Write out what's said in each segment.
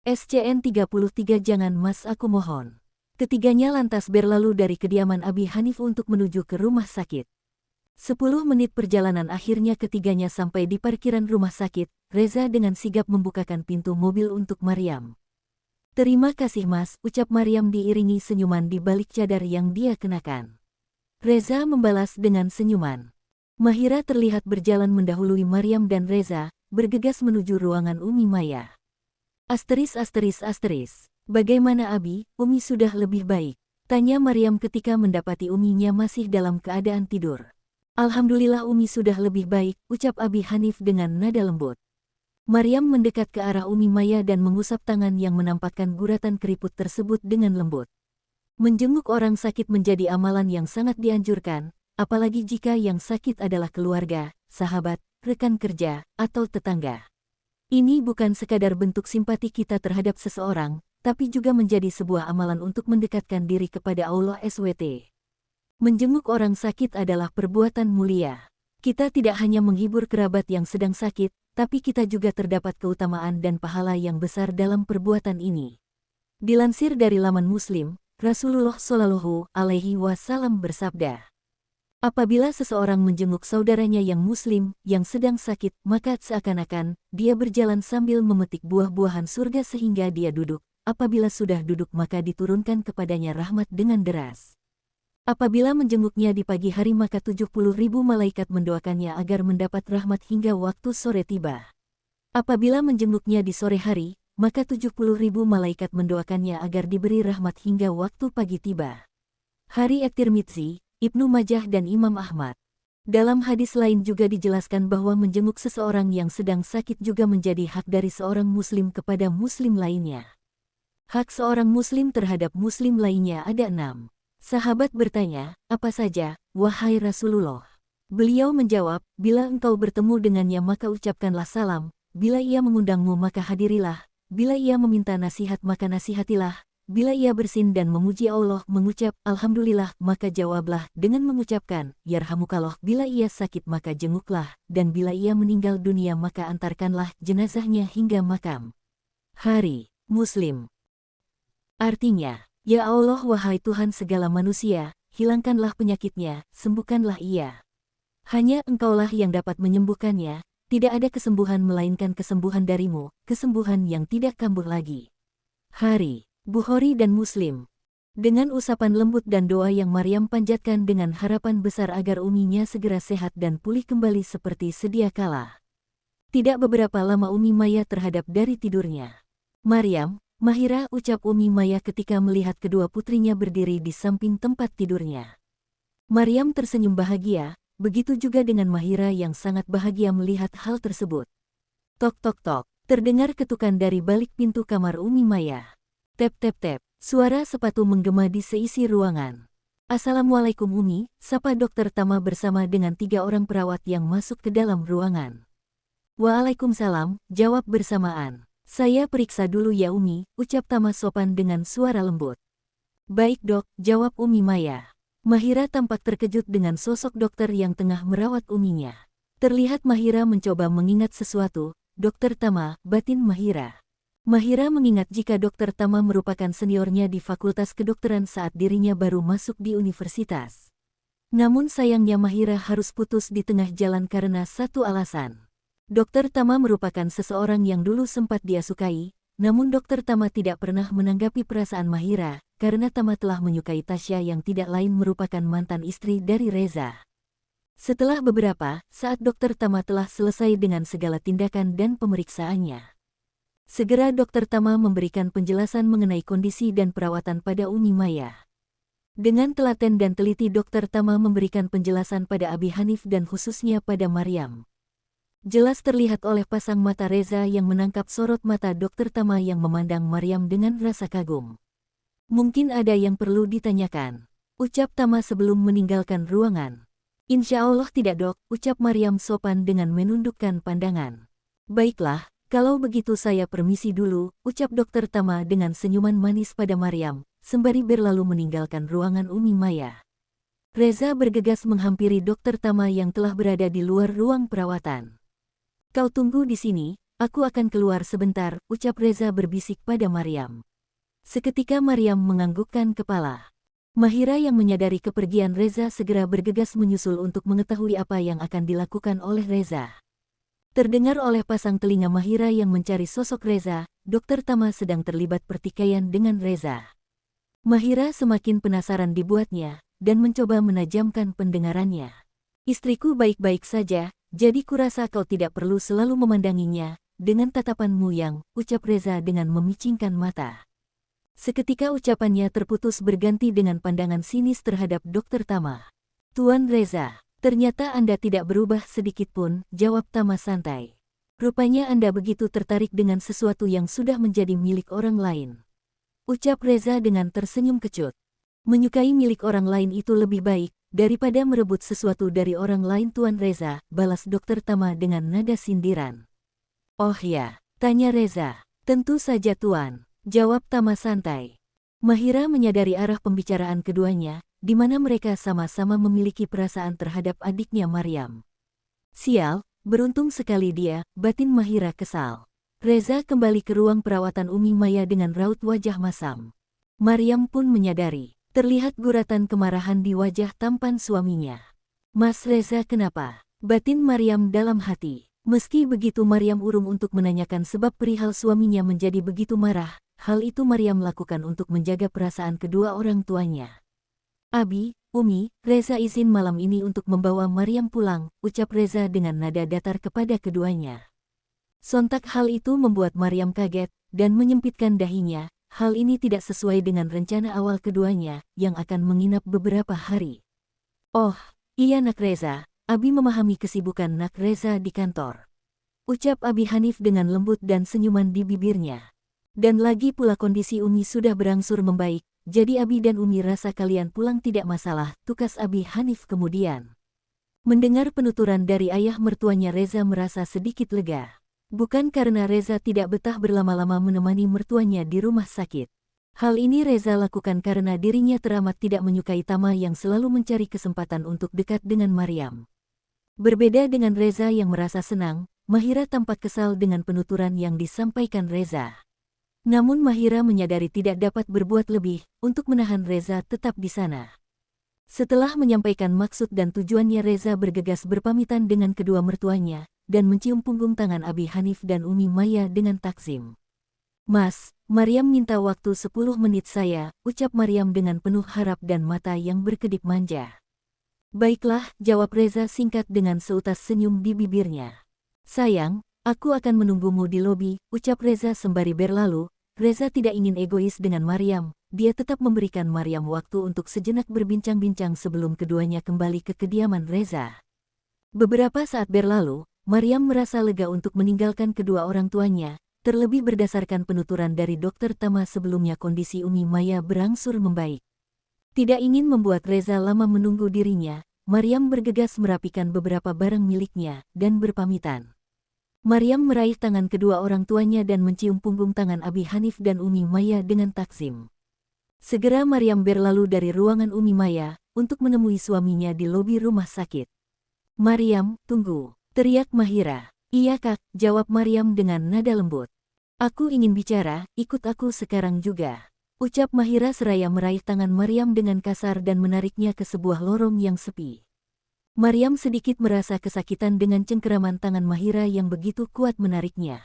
SCN 33 jangan mas aku mohon. Ketiganya lantas berlalu dari kediaman Abi Hanif untuk menuju ke rumah sakit. 10 menit perjalanan akhirnya ketiganya sampai di parkiran rumah sakit. Reza dengan sigap membukakan pintu mobil untuk Maryam. Terima kasih mas, ucap Maryam diiringi senyuman di balik cadar yang dia kenakan. Reza membalas dengan senyuman. Mahira terlihat berjalan mendahului Maryam dan Reza, bergegas menuju ruangan Umi Maya. Bagaimana Abi, Umi sudah lebih baik? Tanya Maryam ketika mendapati Uminya masih dalam keadaan tidur. Alhamdulillah Umi sudah lebih baik, ucap Abi Hanif dengan nada lembut. Maryam mendekat ke arah Umi Maya dan mengusap tangan yang menampakkan guratan keriput tersebut dengan lembut. Menjenguk orang sakit menjadi amalan yang sangat dianjurkan, apalagi jika yang sakit adalah keluarga, sahabat, rekan kerja, atau tetangga. Ini bukan sekadar bentuk simpati kita terhadap seseorang, tapi juga menjadi sebuah amalan untuk mendekatkan diri kepada Allah SWT. Menjenguk orang sakit adalah perbuatan mulia. Kita tidak hanya menghibur kerabat yang sedang sakit, tapi kita juga terdapat keutamaan dan pahala yang besar dalam perbuatan ini. Dilansir dari laman Muslim, Rasulullah Shallallahu Alaihi Wasallam bersabda, apabila seseorang menjenguk saudaranya yang muslim, yang sedang sakit, maka seakan-akan dia berjalan sambil memetik buah-buahan surga sehingga dia duduk. Apabila sudah duduk maka diturunkan kepadanya rahmat dengan deras. Apabila menjenguknya di pagi hari maka 70.000 malaikat mendoakannya agar mendapat rahmat hingga waktu sore tiba. Apabila menjenguknya di sore hari, maka 70.000 malaikat mendoakannya agar diberi rahmat hingga waktu pagi tiba. Hari At-Tirmidzi, Ibnu Majah dan Imam Ahmad. Dalam hadis lain juga dijelaskan bahwa menjenguk seseorang yang sedang sakit juga menjadi hak dari seorang muslim kepada muslim lainnya. Hak seorang muslim terhadap muslim lainnya ada 6. Sahabat bertanya, apa saja, wahai Rasulullah? Beliau menjawab, bila engkau bertemu dengannya maka ucapkanlah salam, bila ia mengundangmu maka hadirilah, bila ia meminta nasihat maka nasihatilah, bila ia bersin dan memuji Allah mengucap Alhamdulillah maka jawablah dengan mengucapkan Yarhamukallah, bila ia sakit maka jenguklah, dan bila ia meninggal dunia maka antarkanlah jenazahnya hingga makam. Hari Muslim. Artinya, ya Allah wahai Tuhan segala manusia, hilangkanlah penyakitnya, sembuhkanlah ia. Hanya engkaulah yang dapat menyembuhkannya, tidak ada kesembuhan melainkan kesembuhan darimu, kesembuhan yang tidak kambuh lagi. Hari Bukhari dan Muslim. Dengan usapan lembut dan doa yang Maryam panjatkan dengan harapan besar agar Uminya segera sehat dan pulih kembali seperti sedia kala. Tidak beberapa lama Umi Maya terhadap dari tidurnya. Maryam, Mahira, ucap Umi Maya ketika melihat kedua putrinya berdiri di samping tempat tidurnya. Maryam tersenyum bahagia, begitu juga dengan Mahira yang sangat bahagia melihat hal tersebut. Tok tok tok, terdengar ketukan dari balik pintu kamar Umi Maya. Tep tep tep, suara sepatu menggema di seisi ruangan. Assalamualaikum Umi, sapa Dokter Tama bersama dengan 3 orang perawat yang masuk ke dalam ruangan. Waalaikumsalam, jawab bersamaan. Saya periksa dulu ya Umi, ucap Tama sopan dengan suara lembut. Baik dok, jawab Umi Maya. Mahira tampak terkejut dengan sosok dokter yang tengah merawat Uminya. Terlihat Mahira mencoba mengingat sesuatu. Dokter Tama, batin Mahira. Mahira mengingat jika Dokter Tama merupakan seniornya di Fakultas Kedokteran saat dirinya baru masuk di universitas. Namun sayangnya Mahira harus putus di tengah jalan karena satu alasan. Dokter Tama merupakan seseorang yang dulu sempat dia sukai, namun Dokter Tama tidak pernah menanggapi perasaan Mahira, karena Tama telah menyukai Tasya yang tidak lain merupakan mantan istri dari Reza. Setelah beberapa saat Dokter Tama telah selesai dengan segala tindakan dan pemeriksaannya. Segera Dokter Tama memberikan penjelasan mengenai kondisi dan perawatan pada Umi Maya. Dengan telaten dan teliti Dokter Tama memberikan penjelasan pada Abi Hanif dan khususnya pada Maryam. Jelas terlihat oleh pasang mata Reza yang menangkap sorot mata Dokter Tama yang memandang Maryam dengan rasa kagum. Mungkin ada yang perlu ditanyakan, ucap Tama sebelum meninggalkan ruangan. Insya Allah tidak dok, ucap Maryam sopan dengan menundukkan pandangan. Baiklah. Kalau begitu saya permisi dulu, ucap Dokter Tama dengan senyuman manis pada Maryam, sembari berlalu meninggalkan ruangan Umi Maya. Reza bergegas menghampiri Dokter Tama yang telah berada di luar ruang perawatan. Kau tunggu di sini, aku akan keluar sebentar, ucap Reza berbisik pada Maryam. Seketika Maryam menganggukkan kepala. Mahira yang menyadari kepergian Reza segera bergegas menyusul untuk mengetahui apa yang akan dilakukan oleh Reza. Terdengar oleh pasang telinga Mahira yang mencari sosok Reza, Dokter Tama sedang terlibat pertikaian dengan Reza. Mahira semakin penasaran dibuatnya, dan mencoba menajamkan pendengarannya. Istriku baik-baik saja, jadi kurasa kau tidak perlu selalu memandanginya, dengan tatapanmu yang, ucap Reza dengan memicingkan mata. Seketika ucapannya terputus berganti dengan pandangan sinis terhadap Dokter Tama. Tuan Reza, ternyata Anda tidak berubah sedikitpun, jawab Tama santai. Rupanya Anda begitu tertarik dengan sesuatu yang sudah menjadi milik orang lain. Ucap Reza dengan tersenyum kecut. Menyukai milik orang lain itu lebih baik, daripada merebut sesuatu dari orang lain Tuan Reza, balas Dokter Tama dengan nada sindiran. Oh ya, tanya Reza. Tentu saja Tuan, jawab Tama santai. Mahira menyadari arah pembicaraan keduanya, di mana mereka sama-sama memiliki perasaan terhadap adiknya Maryam. Sial, beruntung sekali dia, batin Mahira kesal. Reza kembali ke ruang perawatan Umi Maya dengan raut wajah masam. Maryam pun menyadari, terlihat guratan kemarahan di wajah tampan suaminya. Mas Reza kenapa? Batin Maryam dalam hati. Meski begitu Maryam urung untuk menanyakan sebab perihal suaminya menjadi begitu marah, hal itu Maryam lakukan untuk menjaga perasaan kedua orang tuanya. Abi, Umi, Reza izin malam ini untuk membawa Maryam pulang, ucap Reza dengan nada datar kepada keduanya. Sontak hal itu membuat Maryam kaget, dan menyempitkan dahinya. Hal ini tidak sesuai dengan rencana awal keduanya, yang akan menginap beberapa hari. Oh, iya Nak Reza, Abi memahami kesibukan Nak Reza di kantor. Ucap Abi Hanif dengan lembut dan senyuman di bibirnya. Dan lagi pula kondisi Umi sudah berangsur membaik, jadi Abi dan Umi rasa kalian pulang tidak masalah, tukas Abi Hanif kemudian. Mendengar penuturan dari ayah mertuanya Reza merasa sedikit lega. Bukan karena Reza tidak betah berlama-lama menemani mertuanya di rumah sakit. Hal ini Reza lakukan karena dirinya teramat tidak menyukai Tama yang selalu mencari kesempatan untuk dekat dengan Maryam. Berbeda dengan Reza yang merasa senang, Mahira tampak kesal dengan penuturan yang disampaikan Reza. Namun Mahira menyadari tidak dapat berbuat lebih untuk menahan Reza tetap di sana. Setelah menyampaikan maksud dan tujuannya Reza bergegas berpamitan dengan kedua mertuanya, dan mencium punggung tangan Abi Hanif dan Umi Maya dengan takzim. Mas, Maryam minta waktu 10 menit saya, ucap Maryam dengan penuh harap dan mata yang berkedip manja. Baiklah, jawab Reza singkat dengan seutas senyum di bibirnya. Sayang, aku akan menunggumu di lobi, ucap Reza sembari berlalu. Reza tidak ingin egois dengan Maryam, dia tetap memberikan Maryam waktu untuk sejenak berbincang-bincang sebelum keduanya kembali ke kediaman Reza. Beberapa saat berlalu, Maryam merasa lega untuk meninggalkan kedua orang tuanya, terlebih berdasarkan penuturan dari Dokter Tama sebelumnya kondisi Umi Maya berangsur membaik. Tidak ingin membuat Reza lama menunggu dirinya, Maryam bergegas merapikan beberapa barang miliknya, dan berpamitan. Maryam meraih tangan kedua orang tuanya dan mencium punggung tangan Abi Hanif dan Umi Maya dengan takzim. Segera Maryam berlalu dari ruangan Umi Maya, untuk menemui suaminya di lobi rumah sakit. Maryam, tunggu, teriak Mahira. Iya Kak, jawab Maryam dengan nada lembut. Aku ingin bicara, ikut aku sekarang juga. Ucap Mahira seraya meraih tangan Maryam dengan kasar dan menariknya ke sebuah lorong yang sepi. Maryam sedikit merasa kesakitan dengan cengkeraman tangan Mahira yang begitu kuat menariknya.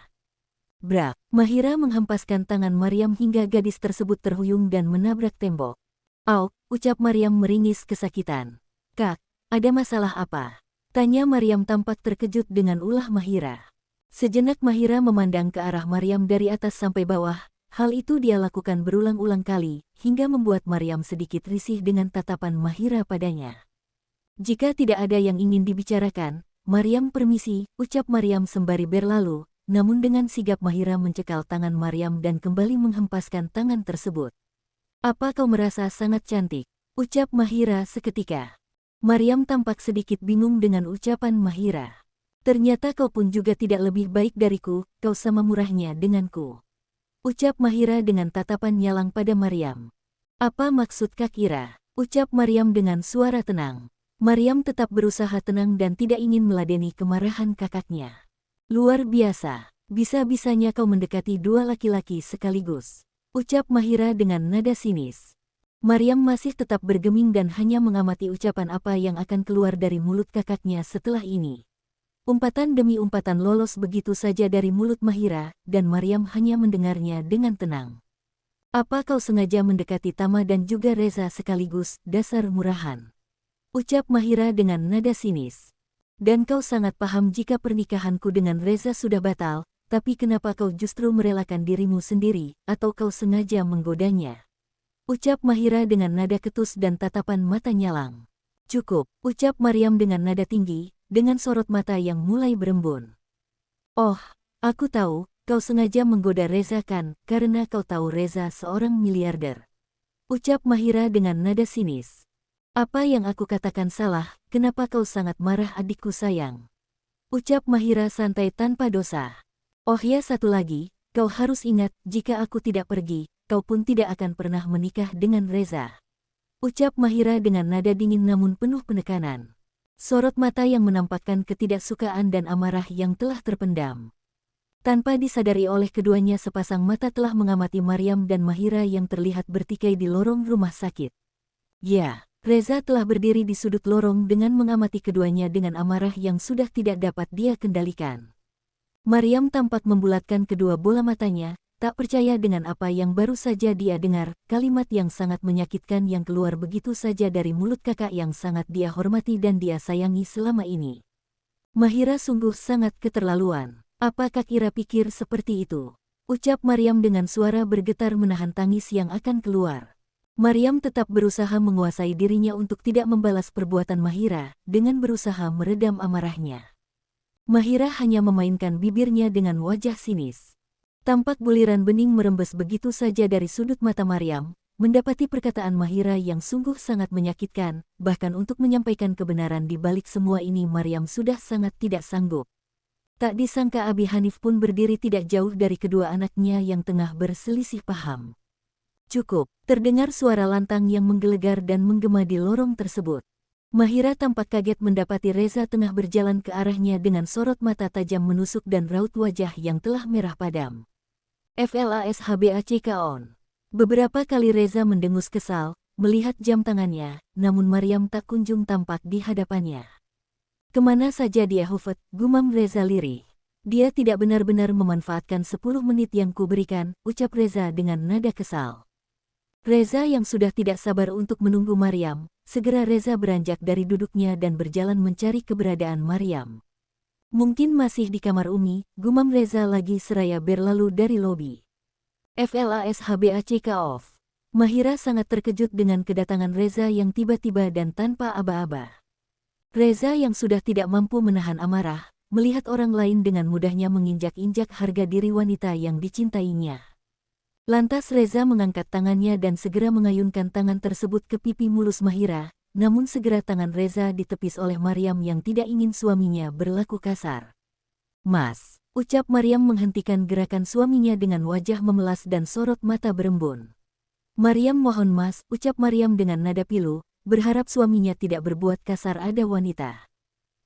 Brak, Mahira menghempaskan tangan Maryam hingga gadis tersebut terhuyung dan menabrak tembok. Au, ucap Maryam meringis kesakitan. Kak, ada masalah apa? Tanya Maryam tampak terkejut dengan ulah Mahira. Sejenak Mahira memandang ke arah Maryam dari atas sampai bawah. Hal itu dia lakukan berulang-ulang kali, hingga membuat Maryam sedikit risih dengan tatapan Mahira padanya. Jika tidak ada yang ingin dibicarakan, Maryam permisi, ucap Maryam sembari berlalu, namun dengan sigap Mahira mencekal tangan Maryam dan kembali menghempaskan tangan tersebut. Apa kau merasa sangat cantik? Ucap Mahira seketika. Maryam tampak sedikit bingung dengan ucapan Mahira. Ternyata kau pun juga tidak lebih baik dariku, kau sama murahnya denganku. Ucap Mahira dengan tatapan nyalang pada Maryam. Apa maksud Kak Ira? Ucap Maryam dengan suara tenang. Maryam tetap berusaha tenang dan tidak ingin meladeni kemarahan kakaknya. Luar biasa, Bisa-bisanya kau mendekati dua laki-laki sekaligus, ucap Mahira dengan nada sinis. Maryam masih tetap bergeming dan hanya mengamati ucapan apa yang akan keluar dari mulut kakaknya setelah ini. Umpatan demi umpatan lolos begitu saja dari mulut Mahira, dan Maryam hanya mendengarnya dengan tenang. Apa kau sengaja mendekati Tama dan juga Reza sekaligus, dasar murahan? Ucap Mahira dengan nada sinis. Dan kau sangat paham jika pernikahanku dengan Reza sudah batal, tapi kenapa kau justru merelakan dirimu sendiri, atau kau sengaja menggodanya? Ucap Mahira dengan nada ketus dan tatapan mata nyalang. Cukup, ucap Maryam dengan nada tinggi, dengan sorot mata yang mulai berembun. Oh, aku tahu, kau sengaja menggoda Reza kan, karena kau tahu Reza seorang miliarder. Ucap Mahira dengan nada sinis. Apa yang aku katakan salah, kenapa kau sangat marah adikku sayang? Ucap Mahira santai tanpa dosa. Oh ya satu lagi, kau harus ingat, jika aku tidak pergi, kau pun tidak akan pernah menikah dengan Reza. Ucap Mahira dengan nada dingin namun penuh penekanan. Sorot mata yang menampakkan ketidaksukaan dan amarah yang telah terpendam. Tanpa disadari oleh keduanya sepasang mata telah mengamati Maryam dan Mahira yang terlihat bertikai di lorong rumah sakit. Ya, Reza telah berdiri di sudut lorong dengan mengamati keduanya dengan amarah yang sudah tidak dapat dia kendalikan. Maryam tampak membulatkan kedua bola matanya, tak percaya dengan apa yang baru saja dia dengar, kalimat yang sangat menyakitkan yang keluar begitu saja dari mulut kakak yang sangat dia hormati dan dia sayangi selama ini. Mahira sungguh sangat keterlaluan. Apa kak Ira pikir seperti itu? Ucap Maryam dengan suara bergetar menahan tangis yang akan keluar. Maryam tetap berusaha menguasai dirinya untuk tidak membalas perbuatan Mahira, dengan berusaha meredam amarahnya. Mahira hanya memainkan bibirnya dengan wajah sinis. Tampak buliran bening merembes begitu saja dari sudut mata Maryam, mendapati perkataan Mahira yang sungguh sangat menyakitkan, bahkan untuk menyampaikan kebenaran di balik semua ini Maryam sudah sangat tidak sanggup. Tak disangka Abi Hanif pun berdiri tidak jauh dari kedua anaknya yang tengah berselisih paham. Cukup, terdengar suara lantang yang menggelegar dan menggema di lorong tersebut. Mahira tampak kaget mendapati Reza tengah berjalan ke arahnya dengan sorot mata tajam menusuk dan raut wajah yang telah merah padam. FLASHBACK on. Beberapa kali Reza mendengus kesal, melihat jam tangannya, namun Maryam tak kunjung tampak di hadapannya. Kemana saja dia hufet, gumam Reza lirih. Dia tidak benar-benar memanfaatkan 10 menit yang kuberikan, ucap Reza dengan nada kesal. Reza yang sudah tidak sabar untuk menunggu Maryam, segera Reza beranjak dari duduknya dan berjalan mencari keberadaan Maryam. Mungkin masih di kamar Umi, gumam Reza lagi seraya berlalu dari lobi. FLASHBACK off. Mahira sangat terkejut dengan kedatangan Reza yang tiba-tiba dan tanpa aba-aba. Reza yang sudah tidak mampu menahan amarah, melihat orang lain dengan mudahnya menginjak-injak harga diri wanita yang dicintainya. Lantas Reza mengangkat tangannya dan segera mengayunkan tangan tersebut ke pipi mulus Mahira, namun segera tangan Reza ditepis oleh Maryam yang tidak ingin suaminya berlaku kasar. Mas, ucap Maryam menghentikan gerakan suaminya dengan wajah memelas dan sorot mata berembun. Maryam mohon mas, ucap Maryam dengan nada pilu, berharap suaminya tidak berbuat kasar ada wanita.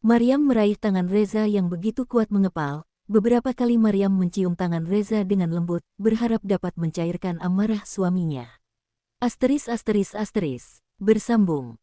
Maryam meraih tangan Reza yang begitu kuat mengepal. Beberapa kali Maryam mencium tangan Reza dengan lembut, berharap dapat mencairkan amarah suaminya. Bersambung.